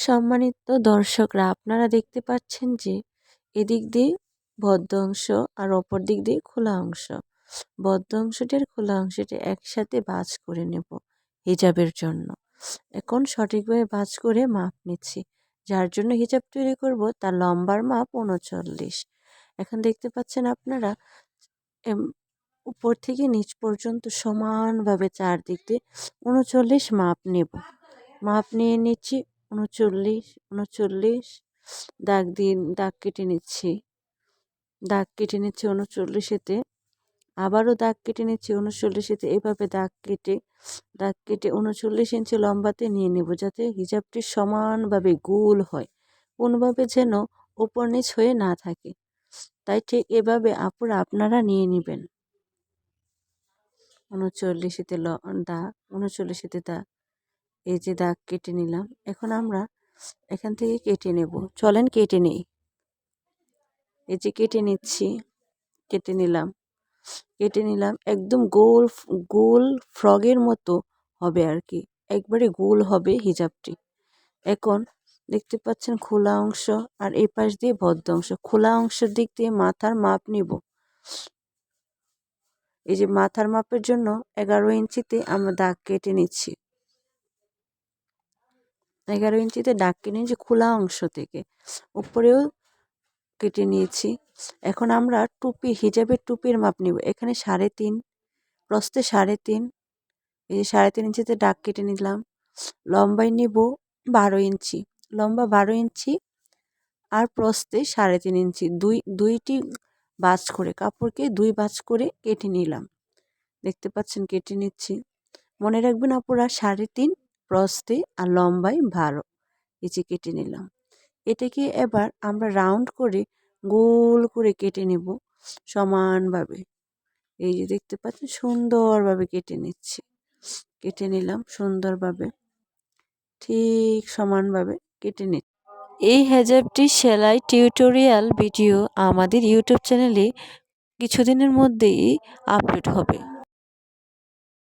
সম্মানিত দর্শকরা, আপনারা দেখতে পাচ্ছেন যে এদিক দিয়ে বদ্ধ অংশ আর অপর দিক দিয়ে খোলা অংশ। বদ্ধ অংশটির খোলা অংশটি একসাথে ভাঁজ করে নেব হিজাবের জন্য। এখন সঠিকভাবে ভাঁজ করে মাপ নিচ্ছি। যার জন্য হিজাব তৈরি করব তার লম্বার মাপ ৩৯। এখন দেখতে পাচ্ছেন আপনারা উপর থেকে নিচ পর্যন্ত সমানভাবে চারদিক দিয়ে ৩৯ মাপ নেব। মাপ নিয়ে নিচ্ছি ৩৯ দাগ কেটে নিচ্ছি ৩৯-এতে, আবারও দাগ কেটে নিচ্ছি ৩৯-এতে। এভাবে দাগ কেটে ৩৯ ইঞ্চি লম্বাতে নিয়ে নেব, যাতে হিজাবটি সমানভাবে গোল হয়, কোনোভাবে যেন ওপর নিচ হয়ে না থাকে। তাই ঠিক এভাবে আপুরা আপনারা নিয়ে নেবেন। ৩৯-এতে দাগ, এই যে দাগ কেটে নিলাম। এখন আমরা এখান থেকে কেটে নেব। চলেন কেটে নেই। এই যে কেটে নিচ্ছি, কেটে নিলাম একদম গোল ফ্রগের মতো হবে আর কি, একবারে গোল হবে হিজাবটি। এখন দেখতে পাচ্ছেন খোলা অংশ আর এই পাশ দিয়ে বদ্ধ অংশ। খোলা অংশের দিক দিয়ে মাথার মাপ নিব। এই যে মাথার মাপের জন্য 11 ইঞ্চিতে আমরা দাগ কেটে নিচ্ছি। 11 ইঞ্চিতে দাগ কেটে নিয়েছি খোলা অংশ থেকে, উপরেও কেটে নিয়েছি। এখন আমরা হিজাবের টুপির মাপ নিব। এখানে 3.5, প্রস্থে 3.5, এই যে 3.5 ইঞ্চিতে দাগ কেটে নিলাম। লম্বায় নিব 12 ইঞ্চি, লম্বা 12 ইঞ্চি আর প্রস্থে 3.5 ইঞ্চি। দুইটি ভাঁজ করে, কাপড়কে 2 ভাঁজ করে কেটে নিলাম। দেখতে পাচ্ছেন কেটে নিচ্ছি। মনে রাখবেন আপুরা 3.5 প্রস্থে আর লম্বায় 12, এই যে কেটে নিলাম। এটাকে এবার আমরা রাউন্ড করে গোল করে কেটে নেব সমানভাবে। এই যে দেখতে পাচ্ছেন সুন্দরভাবে কেটে নিচ্ছি। কেটে নিলাম সুন্দরভাবে, ঠিক সমানভাবে কেটে নিচ্ছি। এই হিজাবটি সেলাই টিউটোরিয়াল ভিডিও আমাদের ইউটিউব চ্যানেলে কিছুদিনের মধ্যেই আপলোড হবে।